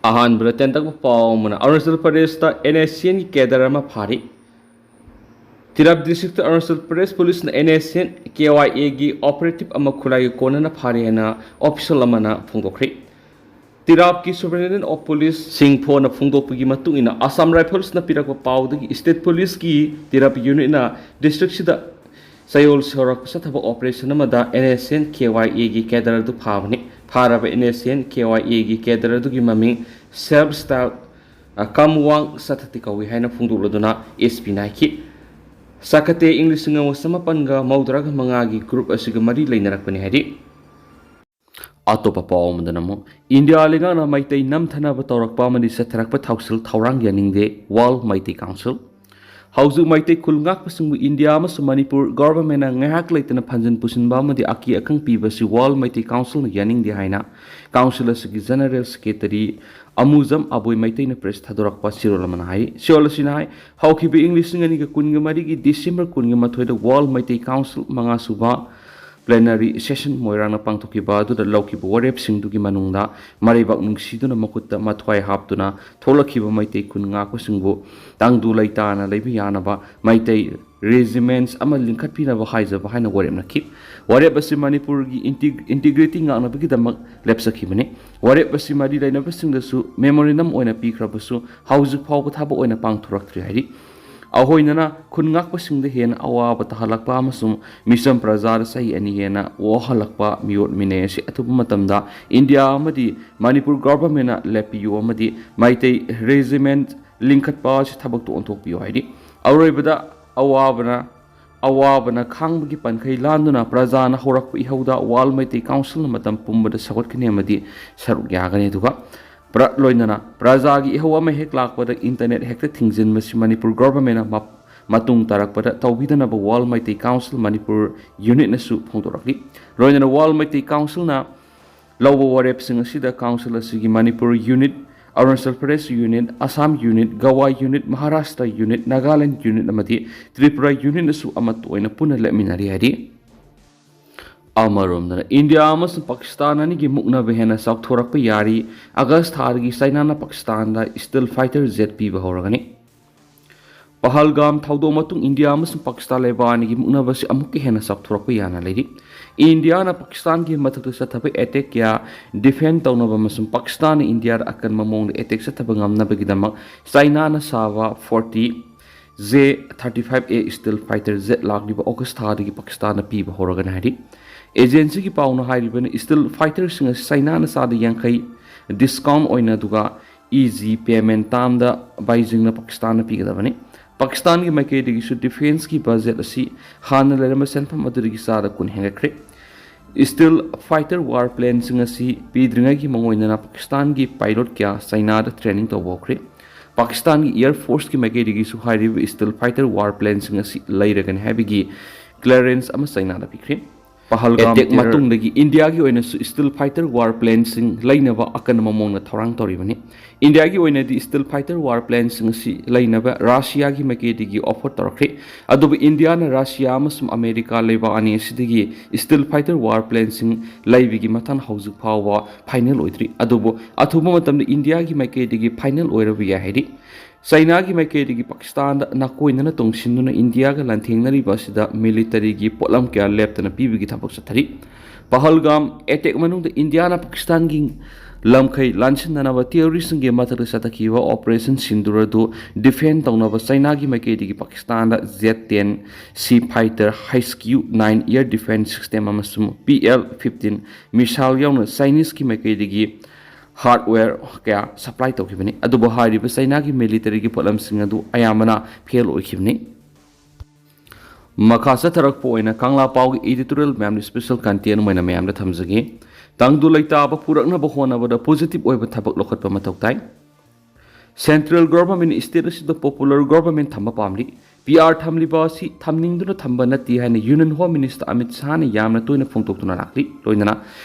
अहानबद तेंतक पावमना अरुणाचल प्रदेश NSCN की कैडर में फारी Tirap district Arunachal Pradesh police NSCN KYA की ऑपरेटिव खुलाई कोना फारी है ऑफिशियल फोंदोखरी तिराप की सुपरिटेंडेंट ऑफ पुलिस सिंफोन फोंदोपगी असम राइफल्स पीरक पाउदगी स्टेट पुलिस की तिराप यूनिट डिस्ट्रिक्ट सयोल सौरक थब ऑपरेशन NSCN KYA की कैडर फाबने फारब NSCN KYA की कैडर की ममिंग सेल्फ स्टाइल कमवांग सतति कौई है फोंदोलदुना SP नाइकी साकते इंग्लिश समपनगा मौदरग मंगागी ग्रुप असिग मरी लेनरकपने है अतोप पावमदनमो इंडिया लेगाना मैतै नमथनब तौरकपा मदि सथरकप थौसल थौरांग यानिंगदे वाल मैतै काउंसिल हौजु मैतै खुलंगाकपसिंगु इंडिया अमसु Manipur government ngahak leitana phanjan pusinba madi aki akang pibasi wal Meitei Council यानिंगदे हाइना काउंसिल असगी जनरल सेक्रेटरी अमुजम अबोई मैतैना प्रेस थादोरकपा सिरोलमना हाई सिरोलसिना हाई हौखिबे इंग्लिश निंगनि कुनगा मरी की डिसेंबर कुनगा मथोइदा वाल मैतै काउंसिल मंगा सुबा plenary session मोइरांगना पांगथोकिबा दुदा लौकिबा वरेपसिंगदुगी मनुंगदा मरेबाक नुंगसिदुना मकुत्ता मथ्वाई हापतुना थोलखिबा Meitei खुनगाकसिंगबु तांगदु लैताना लैबि यानाबा Meitei regiments अमा लिंखत्पिनाबा हाइजबा हाइना वरेपनखि वरेप असि मणिपुर की इंटीग्रिटी गांगनाबगिदमक लेपसखिबने वरेप असि मरि लैनबसिंगदसु मेमोरेंडम ओइना पिख्रबसु हाउजु फावबा थाबा ओइना पांगथोरक्त्रि हाइरि अहोइनना खुनगाकपसिंगद हेन अवाब तहलकपा अमसुम मिसम प्रजार सही अनि हेन वहलकपा मियोट मिने से अथुप मतमदा India अमदि Manipur government लेपियो अमदि Meitei regiment लिंखत्पा थबक तो ओंथोकपियो हाइदि अरोइबदा अवाबना खांबगी पनखै लांदुना प्रजाना होरकप इहौदा वाल मैतै काउंसिल मतम पुंबदा सगतखने अमदि सरुक यागने दुगा लोइनना प्रजा की इहौ अमा हेक लाकपदा इंटरनेट हेक्ता थिंगजिनबसि मणिपुर गवर्नमेंट मतुंग तारकपदा तौबिदनब World Meitei Council Manipur unit नसु फोंदोरकली लोइनना वाल मैतै काउंसिल ना लौब वरेपसिंग असिदा काउंसिल असिगी Manipur unit Arunachal Pradesh unit Assam unit Goa unit Maharashtra unit Nagaland unit अमदि त्रिपुरा यूनिट नसु अमत ओइना पुना लेमिनारि हारि अमरोमदना इंडिया अमसुं पाकिस्तान अनिगी मुक्नबे हेना साउथोरकपा यारी अगस्त थारगी चाइनाना पाकिस्तान स्टील फाइटर जेट पीबा हौरगनी पहलगाम थौदो मतुंग इंडिया अमसुं पाकिस्तान लेबानिगी मुक्नबसि अमुक्के हेना साउथोरकपा याना लेरि इंडिया ना पाकिस्तान की मथक सथब एटेक या डिफेंड तौनब अमसुं पाकिस्तान इंडिया अकन ममोंग एटेक सथब ngamnabagidamak चाइना ना सावा 40 J-35A स्टील फाइटर जेट लागिबा अगस्त थारगी पाकिस्तान पीबा हौरगनी हारि एजेंसी की पाउना हाइरिबन स्टील फाइटर सिंग चाइना साद यांखै डिस्काउंट ओइना दुगा इजी पेमेंट तामदा बाइजिंग पाकिस्तान पीगदबनी पाकिस्तान की मैकेदिगिसु डिफेंस की बजेट असी हान लेरम सेनफम अदुरिगी सादा कुन हेंगख्रे स्टील फाइटर वार प्लेन सिंग असी पीद्रिंगा की मंगोइना पाकिस्तान की पायलट क्या चाइना दा ट्रेनिंग तौबोख्रे पाकिस्तान की एयर फोर्स की मैकेदिगिसु हाइरिब स्टील फाइटर वार प्लेन सिंग असी लैरगन हैबिगी क्लियरेंस अमा चाइना दा पिख्रे पहलगाम एटेक मतुंगदगी इंडिया की ओइना स्टील फाइटर वार प्लेन सिंग लैनबा अकन ममोंगना थौरांग तौरिबनी इंडिया की ओइना दी स्टील फाइटर वार प्लेन सिंग सी लैनबा रशिया की मैकेदिगी ऑफर तौरख्रे अदुब इंडिया ना रशिया अमसुम अमेरिका लेबा अनि सिदगी स्टील फाइटर वार प्लेन सिंग लैबिगी मथन हौजु फावा फाइनल ओइद्रि अदुब अथुब मतम इंडिया की मैकेदिगी फाइनल ओइरबि याहेरि चाइना की मैकेदिगी पाकिस्तान नाकोइनना तोंगसिनुना इंडिया का लांथेंगनरिबासिदा मिलिटरी की पोलम क्या लेप्तना पीबिगी थबक सथरि पहलगाम एटेक मनुंग इंडिया ना पाकिस्तान की लमखै लांसिननबा टेररिस्ट के मथक सतखिबा ऑपरेशन सिंदूरदु डिफेंड तौनबा चाइना की मैकेदिगी पाकिस्तान Z-10 सी फाइटर हाइस्क्यू 9 एयर डिफेंस सिस्टम अमसुम PL-15 मिसाइल याउना चाइनीज की मैकेदिगी हार्डवेयर क्या सप्लाई तौखिबनी अदुबो हारिबा चाइना की मिलिटरी की पोलम सिंग अदु अयामना फेल ओइखिबनी मखा सथरकपो ओइना कांगला पाउ की एडिटोरियल मैम स्पेशल कंटेंट मोइना मैम थमजगे तंगदु लैताब पुरकनब होनबदा पॉजिटिव ओइबा थबक लोखटपा मथौ ताइ सेंट्रल गवर्नमेंट स्टेट असिदा पॉपुलर गवर्नमेंट थंबा पामली PR thamlibasi thamningduna thamba natte haina Union Home Minister Amit shah na yamna toina phongtokduna lakli loinana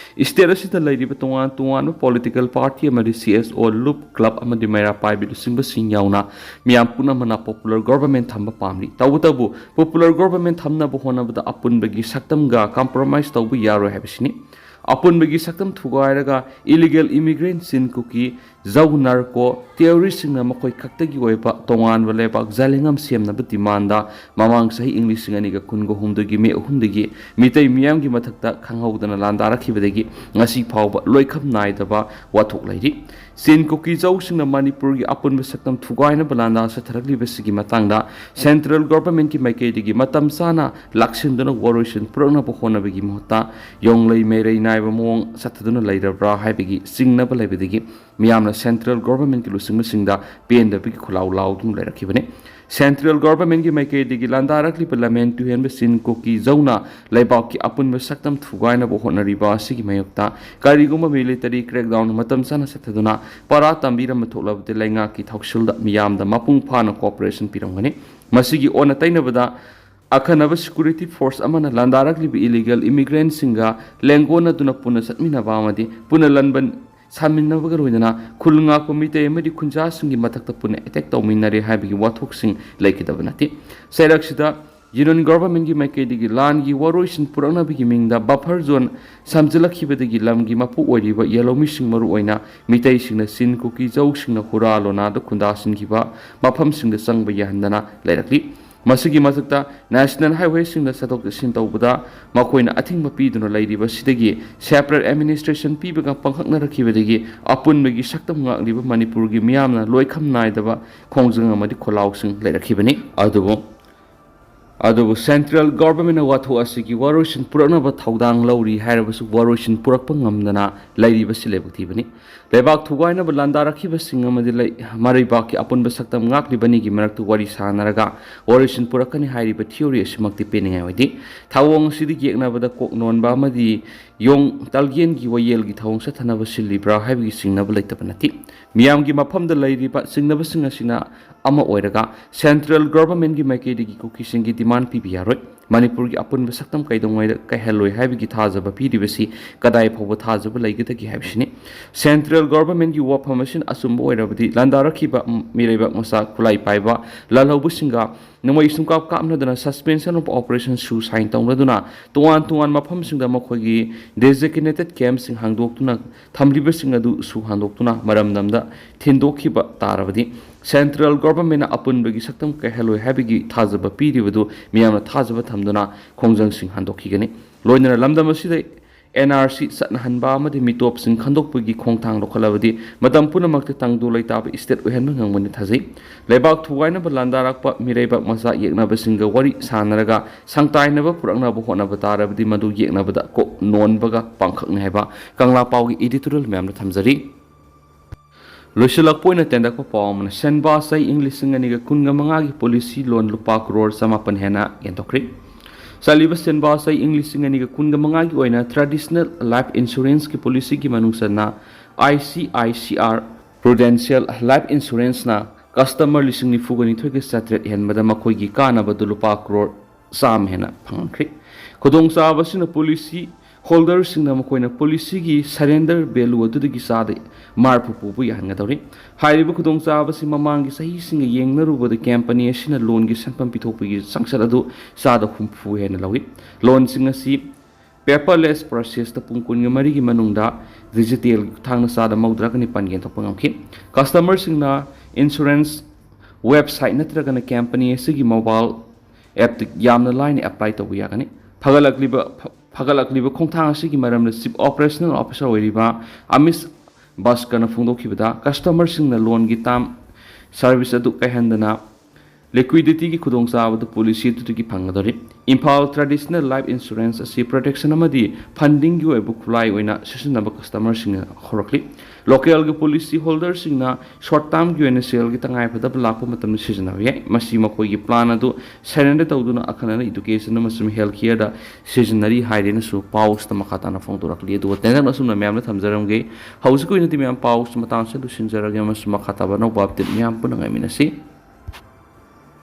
state asida leiriba tongan political party amadi CSO loop club amadi maira paibi singba sing yauna miyam puna mana popular government thamba pamli tabu popular government thamna bo hona bada apun bagi saktam ga compromise tabu yaro habisini ꯑꯄꯨꯟꯕꯒꯤ ꯁꯛꯇꯝ ꯊꯨꯒꯥꯏꯔꯒ illegal ꯏꯃꯤꯒ꯭ꯔꯦꯟ ꯁꯤꯟ ꯀꯨꯀꯤ ꯖꯧ narco ꯇꯦꯔꯣꯔꯤꯁꯁꯤꯡꯅ ꯃꯈꯣꯏ ꯈꯛꯇꯒꯤ ꯑꯣꯏꯕ ꯇꯣꯉꯥꯟꯕ ꯂꯩꯕꯥꯛ ꯖꯥꯂꯤꯡꯉꯝ ꯁꯦꯝꯅꯕ demand ꯃꯃꯥꯡ ꯆꯍꯤ ꯏꯪ 2023 ꯃꯦ 3 ꯃꯤꯇꯩ ꯃꯤꯌꯥꯝꯒꯤ ꯃꯊꯛꯇ ꯈꯪꯍꯧꯗꯅ ꯂꯥꯟꯗꯥꯔꯛꯈꯤꯕꯗꯒꯤ ꯉꯁꯤ ꯐꯥꯎꯕ ꯂꯣꯏꯈꯝ ꯅꯥꯏꯗꯕ ꯋꯥꯊꯣꯛ ꯂꯩꯔꯤ ꯁꯤꯟ ꯀꯨꯀꯤ ꯖꯧꯁꯤꯡꯅ ꯃꯅꯤꯄꯨꯔꯒꯤ ꯑꯄꯨꯟꯕ ꯁꯛꯇꯝ ꯊꯨꯒꯥꯏꯅꯕ ꯂꯥꯟꯗꯥ ꯆꯠꯊꯔꯛꯂꯤꯕꯁꯤꯒꯤ ꯃꯇꯥꯡꯗ ꯁꯦꯟꯇ꯭ꯔꯦꯜ ꯒꯣꯚꯔꯟꯃꯦꯟꯠꯀꯤ ꯃꯥꯏꯀꯩꯗꯒꯤ ꯃꯇꯝ ꯆꯥꯅ ꯂꯥꯛꯁꯤꯟꯗꯨꯅ ꯋꯥꯔꯣꯏꯁꯤꯟ ꯄꯨꯔꯛꯅꯕ ꯍꯣꯠꯅꯕꯒꯤ ꯃꯍꯨꯠꯇ ꯌꯣꯡꯂꯩ ꯃꯩꯔꯩ ꯅꯥꯏꯕ ꯃꯑꯣꯡ ꯆꯠꯊꯗꯨꯅ ꯂꯩꯔꯕ꯭ꯔꯥ ꯍꯥꯏꯕꯒꯤ ꯆꯤꯡꯅꯕ ꯂꯩꯕꯗꯒꯤ ꯃꯤꯌꯥꯝꯅ ꯁꯦꯟꯇ꯭ꯔꯦꯜ ꯒꯣꯚꯔꯟꯃꯦꯟꯠꯀꯤ ꯂꯨꯆꯤꯡꯕꯁꯤꯡꯗ ꯄꯦꯟꯗꯕꯒꯤ ꯈꯨꯜꯂꯥꯎ ꯂꯥꯎꯗꯨꯅ ꯂꯩꯔꯛꯈꯤꯕꯅꯤ ꯁꯦꯟꯇ꯭ꯔꯦꯜ ꯒꯣꯚꯔꯟꯃꯦꯟꯠꯀꯤ ꯃꯥꯏꯀꯩꯗꯒꯤ ꯂꯥꯟꯗꯥꯔꯛꯂꯤꯕ ꯂꯝꯍꯦꯟ ꯇꯨꯍꯦꯟꯕ ꯁꯤꯟ ꯀꯨꯀꯤ ꯖꯧꯅ ꯂꯩꯕꯥꯛꯀꯤ ꯑꯄꯨꯟꯕ ꯁꯛꯇꯝ ꯊꯨꯒꯥꯏꯅꯕ ꯍꯣꯠꯅꯔꯤꯕ ꯑꯁꯤꯒꯤ ꯃꯥꯌꯣꯛꯇ ꯀꯔꯤꯒꯨꯝꯕ ꯃꯤꯂꯤꯇꯔꯤ ꯀ꯭ꯔꯦꯛꯗꯥꯎꯟ ꯃꯇꯝ ꯆꯥꯅ ꯆꯠꯊꯗꯨꯅ ꯄꯔꯥ ꯇꯝꯕꯤꯔꯝꯕ ꯊꯣꯛꯂꯕꯗꯤ ꯂꯩꯉꯥꯛꯀꯤ ꯊꯧꯁꯤꯜꯗ ꯃꯤꯌꯥꯝꯗ ꯃꯄꯨꯡ ꯐꯥꯅ ꯀooperation ꯄꯤꯔꯝꯒꯅꯤ ꯃꯁꯤꯒꯤ ꯑꯣꯟꯅ ꯇꯩꯅꯕꯗ ꯑꯈꯟꯅꯕ ꯁꯦꯀ꯭ꯌꯨꯔꯤꯇꯤ ꯐꯣꯔꯁ ꯑꯃꯅ ꯂꯥꯟꯗꯥꯔꯛꯂꯤꯕ ꯏꯂꯤꯒꯦꯜ ꯏꯃꯤꯒ꯭ꯔꯦꯟꯠꯁꯤꯡꯒ ꯂꯦꯡꯒꯣꯟꯅꯗꯨꯅ ꯄꯨꯟꯅ ꯆꯠꯃꯤꯟꯅꯕ ꯑꯃꯗꯤ ꯄꯨꯟꯅ ꯂꯟꯕꯟ ꯁꯥꯃꯤꯟꯅꯕꯒ ꯂꯣꯏꯅꯅ ꯈꯨꯜ ꯉꯥꯛꯄ ꯃꯤꯇꯩ ꯑꯃꯗꯤ ꯈꯨꯟꯖꯥꯁꯤꯡꯒꯤ ꯃꯊꯛꯇ ꯄꯨꯟꯅ ꯑꯦꯇꯦꯛ ꯇꯧꯃꯤꯟꯅꯔꯦ ꯍꯥꯏꯕꯒꯤ ꯋꯥꯊꯣꯛꯁꯤꯡ ꯂꯩꯈꯤꯗꯕ ꯅꯠꯇꯦ ꯆꯩꯔꯛꯁꯤꯗ ꯌꯨꯅꯤꯌꯟ ꯒꯣꯚꯔꯟꯃꯦꯟꯠꯀꯤ ꯃꯥꯏꯀꯩꯗꯒꯤ ꯂꯥꯟꯒꯤ ꯋꯥꯔꯣꯏꯁꯤꯟ ꯄꯨꯔꯛꯅꯕꯒꯤ ꯃꯤꯡꯗ ꯕꯐꯔ ꯖꯣꯟ ꯁꯝꯖꯤꯜꯂꯛꯈꯤꯕꯗꯒꯤ ꯂꯝꯒꯤ ꯃꯄꯨ ꯑꯣꯏꯔꯤꯕ ꯌꯦꯜꯂꯧꯃꯤꯁꯤꯡ ꯃꯔꯨꯑꯣꯏꯅ ꯃꯤꯇꯩꯁꯤꯡꯅ ꯁꯤꯟ ꯀꯨꯀꯤ ꯖꯧꯁꯤꯡꯅ ꯍꯨꯔꯥ ꯂꯣꯅꯥꯗ ꯈꯨꯟꯗꯥꯁꯤꯟꯈꯤꯕ ꯃꯐꯝꯁꯤꯡꯗ ꯆꯪꯕ ꯌꯥꯍꯟꯗꯅ ꯂꯩꯔꯛꯂꯤ ꯃꯁꯤꯒꯤ ꯃꯊꯛꯇ ꯅꯦꯁꯅꯦꯜ ꯍꯥꯏꯋꯦꯁꯤꯡꯗ ꯆꯠꯊꯣꯛ ꯆꯠꯁꯤꯟ ꯇꯧꯕꯗ ꯃꯈꯣꯏꯅ ꯑꯊꯤꯡꯕ ꯄꯤꯗꯨꯅ ꯂꯩꯔꯤꯕꯁꯤꯗꯒꯤ ꯁꯦꯄꯔꯦꯠ ꯑꯦꯗꯃꯤꯅꯤꯁꯇ꯭ꯔꯦꯁꯟ ꯄꯤꯕꯒ ꯄꯥꯡꯈꯛꯅꯔꯛꯈꯤꯕꯗꯒꯤ ꯑꯄꯨꯟꯕꯒꯤ ꯁꯛꯇꯝ ꯉꯥꯛꯂꯤꯕ ꯃꯅꯤꯄꯨꯔꯒꯤ ꯃꯤꯌꯥꯝꯅ ꯂꯣꯏꯈꯝ ꯅꯥꯏꯗꯕ ꯈꯣꯡꯖꯪ ꯑꯃꯗꯤ ꯈꯣꯜꯂꯥꯎꯁꯤꯡ ꯂꯩꯔꯛꯈꯤꯕꯅꯤ ꯑꯗꯨꯕꯨ ꯁꯦꯟꯇ꯭ꯔꯦꯜ ꯒꯣꯚꯔꯟꯃꯦꯟꯠꯅ ꯋꯥꯊꯣꯛ ꯑꯁꯤꯒꯤ ꯋꯥꯔꯣꯏꯁꯤꯟ ꯄꯨꯔꯛꯅꯕ ꯊꯧꯗꯥꯡ ꯂꯧꯔꯤ ꯍꯥꯏꯔꯕꯁꯨ ꯋꯥꯔꯣꯏꯁꯤꯟ ꯄꯨꯔꯛꯄ ꯉꯝꯗꯅ ꯂꯩꯔꯤꯕꯁꯤ ꯂꯥꯏꯕꯛ ꯊꯤꯕꯅꯤ ꯂꯩꯕꯥꯛ ꯊꯨꯒꯥꯏꯅꯕ ꯂꯥꯟꯗꯥꯔꯛꯈꯤꯕꯁꯤꯡ ꯑꯃꯗꯤ ꯃꯔꯩꯕꯥꯛꯀꯤ ꯑꯄꯨꯟꯕ ꯁꯛꯇꯝ ꯉꯥꯛꯂꯤꯕꯅꯤꯒꯤ ꯃꯔꯛꯇ ꯋꯥꯔꯤ ꯁꯥꯅꯔꯒ ꯋꯥꯔꯣꯏꯁꯤꯟ ꯄꯨꯔꯛꯀꯅꯤ ꯍꯥꯏꯔꯤꯕ ꯊꯤꯑꯣꯔꯤ ꯑꯁꯤꯃꯛꯇꯤ ꯄꯦꯟꯅꯤꯡꯉꯥꯏ ꯑꯣꯏꯗꯦ ꯊꯧꯑꯣꯡ ꯑꯁꯤꯗ ꯌꯦꯛꯅꯕꯗ ꯀꯣꯛ ꯅꯣꯟꯕ ꯑꯃꯗꯤ ꯌꯣꯡ ꯇꯜꯒꯦꯟꯒꯤ ꯋꯥꯌꯦꯜꯒꯤ ꯊꯧꯑꯣꯡ ꯆꯠꯊꯅꯕ ꯁꯤꯜꯂꯤꯕ꯭ꯔꯥ ꯍꯥꯏꯕꯒꯤ ꯆꯤꯡꯅꯕ ꯂꯩꯇꯕ ꯅꯠꯇꯦ ꯃꯤꯌꯥꯝꯒꯤ ꯃꯐꯝꯗ ꯂꯩꯔꯤꯕ ꯆꯤꯡꯅꯕꯁꯤꯡ ꯑꯁꯤꯅ ꯑꯃ ꯑꯣꯏꯔꯒ ꯁꯦꯟꯇ꯭ꯔꯦꯜ ꯒꯣꯚꯔꯟꯃꯦꯟꯠꯀꯤ ꯃꯥꯏꯀꯩꯗꯒꯤ ꯀꯨꯀꯤꯁꯤꯡꯒꯤ ꯗꯤꯃꯥꯟ ꯄꯤꯕ ꯌꯥꯔꯣꯏ ꯃꯅꯤꯄꯨꯔꯒꯤ ꯑꯄꯨꯟꯕ ꯁꯛꯇꯝ ꯀꯩꯗꯧꯉꯩꯗ ꯀꯥꯏꯍꯜꯂꯣꯏ ꯍꯥꯏꯕꯒꯤ ꯊꯥꯖꯕ ꯄꯤꯔꯤꯕꯁꯤ ꯀꯗꯥꯏ ꯐꯥꯎꯕ ꯊꯥꯖꯕ ꯂꯩꯒꯗꯒꯦ ꯍꯥꯏꯕꯁꯤꯅꯤ ꯁꯦꯟꯇ꯭ꯔꯦल ꯒꯣꯚꯔꯟꯃꯦꯟꯠꯀꯤ ꯋꯥꯐꯝ ꯑꯁꯤꯅ ꯑꯆꯨꯝꯕ ꯑꯣꯏꯔꯕꯗꯤ ꯂꯥꯟꯗꯥꯔꯛꯈꯤꯕ ꯃꯤꯔꯩꯕꯥꯛ ꯃꯆꯥ ꯈꯨꯠꯂꯥꯏ ꯄꯥꯏꯕ ꯂꯥꯜꯍꯧꯕꯁꯤꯡꯒ ꯅꯣꯡꯃꯩ ꯁꯨꯡꯀꯥꯞ ꯀꯥꯞꯅꯗꯅ ꯁꯁꯄꯦꯟꯁꯟ ꯑꯣꯐ ꯑꯣꯄꯔꯦꯁꯟ ꯁꯨ ꯁꯥꯏꯟ ꯇꯧꯅꯗꯨꯅ ꯇꯣꯉꯥꯟ ꯃꯐꯝꯁꯤꯡꯗ ꯃꯈꯣꯏꯒꯤ ꯗꯦꯖꯤꯒꯅꯦꯇꯦꯗ ꯀꯦꯝꯞꯁꯤꯡ ꯍꯥꯡꯗꯣꯛꯇꯨꯅ ꯊꯝꯂꯤꯕꯁꯤꯡ ꯑꯗꯨ ꯁꯨ ꯍꯥꯡꯗꯣꯛꯇꯨꯅ ꯃꯔꯝꯗꯝꯗ ꯊꯤꯟꯗꯣꯛꯈꯤꯕ ꯇꯥꯔꯕꯗꯤ ꯁꯦꯟꯇ꯭ꯔꯦꯜ ꯒꯣꯚꯔꯟꯃꯦꯟꯠꯅ ꯑꯄꯨꯟꯕꯒꯤ ꯁꯛꯇꯝ ꯀꯥꯏꯍꯜꯂꯣꯏ ꯍꯥꯏꯕꯒꯤ ꯊꯥꯖꯕ ꯄꯤꯔꯤꯕꯗꯨ ꯃꯤꯌꯥꯝꯅ ꯊꯥꯖꯕ ꯊꯝꯗꯨꯅ ꯈꯣꯡꯖꯪꯁꯤꯡ ꯍꯟꯗꯣꯛꯈꯤꯒꯅꯤ ꯂꯣꯏꯅꯅ ꯂꯝꯗꯝ ꯑꯁꯤꯗ NRC ꯆꯠꯅꯍꯟꯕ ꯑꯃꯗꯤ ꯃꯤꯇꯣꯞꯁꯤꯡ ꯈꯟꯗꯣꯛꯄꯒꯤ ꯈꯣꯡꯊꯥꯡ ꯂꯧꯈꯠꯂꯕꯗꯤ ꯃꯇꯝ ꯄꯨꯝꯅꯃꯛꯇ ꯇꯪꯗꯨ ꯂꯩꯇꯥꯕ ꯏꯁꯇꯦꯠ ꯑꯣꯏꯍꯟꯕ ꯉꯝꯒꯅꯤ ꯊꯥꯖꯩ ꯂꯩꯕꯥꯛ ꯊꯨꯒꯥꯏꯅꯕ ꯂꯥꯟꯗꯥꯔꯛꯄ ꯃꯤꯔꯩꯕꯥꯛ ꯃꯆꯥ ꯌꯦꯛꯅꯕꯁꯤꯡꯒ ꯋꯥꯔꯤ ꯁꯥꯅꯔꯒ ꯁꯪꯇꯥꯏꯅꯕ ꯄꯨꯔꯛꯅꯕ ꯍꯣꯠꯅꯕ ꯇꯥꯔꯕꯗꯤ ꯃꯗꯨ ꯌꯦꯛꯅꯕꯗ ꯀꯣꯛ ꯅꯣꯟꯕꯒ ꯄꯥꯡꯈꯛꯅꯤ ꯍꯥꯏꯕ ꯀꯪꯂꯥ ꯄꯥꯎꯒꯤ ꯏꯗꯤꯇꯣꯔꯤꯌꯦꯜ ꯃꯌꯥꯝꯗ ꯊꯝꯖꯔꯤ ꯂꯣꯏꯁꯤꯜꯂꯛꯄ ꯑꯣꯏꯅ ꯇꯦꯟꯗꯛꯄ ꯄꯥꯎ ꯑꯃꯅ ꯁꯦꯟꯕꯥ ꯆꯍꯤ ꯏꯪ 2015ꯒꯤ ꯄꯣꯂꯤꯁꯤ ꯂꯣꯟ ꯂꯨꯄꯥ ꯀ꯭ꯔꯣꯔ 9 ꯍꯦꯟꯅ ꯌꯦꯟꯊꯣꯛꯈ꯭ꯔꯤ ꯆꯠꯂꯤꯕ ꯁꯦꯟꯕꯥ ꯆꯍꯤ ꯏꯪ 2015ꯒꯤ ꯑꯣꯏꯅ ꯇ꯭ꯔꯦꯗꯤꯁꯅꯦꯜ ꯂꯥꯏꯐ ꯏꯟꯁꯨꯔꯦꯟꯁꯀꯤ ꯄꯣꯂꯤꯁꯤꯒꯤ ꯃꯅꯨꯡꯆꯟꯅ ICICR ꯄ꯭ꯔꯨꯗꯦꯟꯁꯤꯌꯦꯜ ꯂꯥꯏꯐ ꯏꯟꯁꯨꯔꯦꯟꯁꯅ ꯀꯁꯇꯃꯔ 92,900 ꯍꯦꯟꯕꯗ ꯃꯈꯣꯏꯒꯤ ꯀꯥꯟꯅꯕꯗꯨ ꯂꯨꯄꯥ ꯀ꯭ꯔꯣꯔ 100 ꯍꯦꯟꯅ ꯐꯪꯍꯟꯈ꯭ꯔꯤ ꯈꯨꯗꯣꯡꯆꯥꯕ ꯑꯁꯤꯅ ꯄꯣꯂꯤꯁꯤ ꯍꯣꯜꯗꯔꯁꯤꯡꯅ ꯃꯈꯣꯏꯅ ꯄꯣꯂꯤꯁꯤꯒꯤ ꯁꯔꯦꯟꯗꯔ ꯚꯦꯂꯨ ꯑꯗꯨꯗꯒꯤ ꯆꯥꯗ 60 ꯄꯨꯕ ꯌꯥꯍꯟꯒꯗꯧꯔꯤ ꯍꯥꯏꯔꯤꯕ ꯈꯨꯗꯣꯡꯆꯥꯕꯁꯤ ꯃꯃꯥꯡꯒꯤ ꯆꯍꯤꯁꯤꯡꯒ ꯌꯦꯡꯅꯔꯨꯕꯗ ꯀꯝꯄꯅꯤ ꯑꯁꯤꯅ ꯂꯣꯟꯒꯤ ꯁꯦꯟꯐꯝ ꯄꯤꯊꯣꯛꯄꯒꯤ ꯆꯥꯡꯆꯠ ꯑꯗꯨ ꯆꯥꯗ 60 ꯍꯦꯟꯅ ꯂꯧꯏ ꯂꯣꯟꯁꯤꯡ ꯑꯁꯤ ꯄꯦꯄꯔꯂꯦꯁ ꯄ꯭ꯔꯣꯁꯦꯁꯇ ꯄꯨꯡ 24ꯒꯤ ꯃꯅꯨꯡꯗ ꯗꯤꯖꯤꯇꯦꯜꯒꯤ ꯈꯨꯠꯊꯥꯡꯗ ꯆꯥꯗ 59 ꯌꯦꯟꯊꯣꯛꯄ ꯉꯝꯈꯤ ꯀꯁꯇꯃꯔꯁꯤꯡꯅ ꯏꯟꯁꯨꯔꯦꯟꯁ ꯋꯦꯕꯁꯥꯏꯠ ꯅꯠꯇ꯭ꯔꯒꯅ ꯀꯝꯄꯅꯤ ꯑꯁꯤꯒꯤ ꯃꯣꯕꯥꯏꯜ ꯑꯦꯞꯇ ꯌꯥꯝꯅ ꯂꯥꯏꯅ ꯑꯦꯄ꯭ꯂꯥꯏ ꯇꯧꯕ ꯌꯥꯒꯅꯤ ꯐꯒꯠꯂꯛꯂꯤꯕ ꯈꯣꯡꯊꯥꯡ ꯑꯁꯤꯒꯤ ꯃꯔꯝꯗ ꯆꯤꯐ ꯑꯣꯄꯔꯦꯁꯅꯦꯜ ꯑꯣꯐꯤꯁꯥꯔ ꯑꯣꯏꯔꯤꯕ ꯑꯃꯤꯠ ꯕꯥꯁꯀꯔꯅ ꯐꯣꯡꯗꯣꯛꯈꯤꯕꯗ ꯀꯁꯇꯃꯔꯁꯤꯡꯅ ꯂꯣꯟꯒꯤ ꯇꯥꯝ ꯁꯥꯔꯚꯤꯁ ꯑꯗꯨ ꯀꯥꯏꯍꯟꯗꯅ ꯂꯤꯀ꯭ꯋꯤꯗꯤꯇꯤꯒꯤ ꯈꯨꯗꯣꯡꯆꯥꯕꯗꯨ ꯄꯣꯂꯤꯁꯤ ꯑꯗꯨꯗꯒꯤ ꯐꯪꯒꯗꯧꯔꯤ ꯏꯝꯐꯥꯜ ꯇ꯭ꯔꯦꯗꯤꯁꯅꯦꯜ ꯂꯥꯏꯐ ꯏꯟꯁꯨꯔꯦꯟꯁ ꯑꯁꯤ ꯄ꯭ꯔꯣꯇꯦꯛꯁꯟ ꯑꯃꯗꯤ ꯐꯟꯗꯤꯡꯒꯤ ꯑꯣꯏꯕ ꯈꯨꯠꯂꯥꯏ ꯑꯣꯏꯅ ꯁꯤꯖꯤꯟꯅꯕ ꯀꯁꯇꯃꯔꯁꯤꯡꯅ ꯍꯧꯔꯛꯂꯤ ꯂꯣꯀꯦꯜꯒꯤ ꯄꯣꯂꯤꯁꯤ ꯍꯣꯜꯗꯔꯁꯤꯡꯅ ꯁꯣꯔꯠ ꯇꯥꯔꯝꯒꯤ ꯑꯣꯏꯅ ꯁꯦꯜꯒꯤ ꯇꯉꯥꯏꯐꯗꯕ ꯂꯥꯛꯄ ꯃꯇꯝꯗ ꯁꯤꯖꯤꯟꯅꯕ ꯌꯥꯏ ꯃꯁꯤ ꯃꯈꯣꯏꯒꯤ ꯄ꯭ꯂꯥꯟ ꯑꯗꯨ ꯁꯔꯦꯟꯗꯔ ꯇꯧꯗꯨꯅ ꯑꯈꯟꯅꯅ ꯏꯗꯨꯀꯦꯁꯟ ꯑꯃꯁꯨꯡ ꯍꯦꯜꯊ ꯀꯤꯌꯔꯗ ꯁꯤꯖꯤꯟꯅꯔꯤ ꯍꯥꯏꯔꯦꯅꯁꯨ ꯄꯥꯎꯁꯤꯗ ꯃꯈꯥ ꯇꯥꯅ ꯐꯣꯡꯗꯣꯔꯛꯂꯤ ꯑꯗꯨꯒ ꯇꯦꯟꯗꯛꯅ ꯑꯁꯨꯝꯅ ꯃꯌꯥꯝꯅ ꯊꯝꯖꯔꯝꯒꯦ ꯍꯧꯖꯤꯛꯀꯤ ꯑꯣꯏꯅꯗꯤ ꯃꯌꯥꯝ ꯄꯥꯎꯁꯤ ꯃꯇꯥꯡꯁꯤꯗ ꯂꯣꯏꯁꯤꯟꯖꯔꯒꯦ ꯑꯃꯁꯨꯡ ꯃꯈꯥ ꯇꯥꯕ ꯑꯅꯧꯕ ꯑꯞꯗꯦꯠ ꯃꯌꯥꯝ ꯄꯨꯟꯅ ꯉꯥꯏꯃꯤꯟꯅꯁꯤ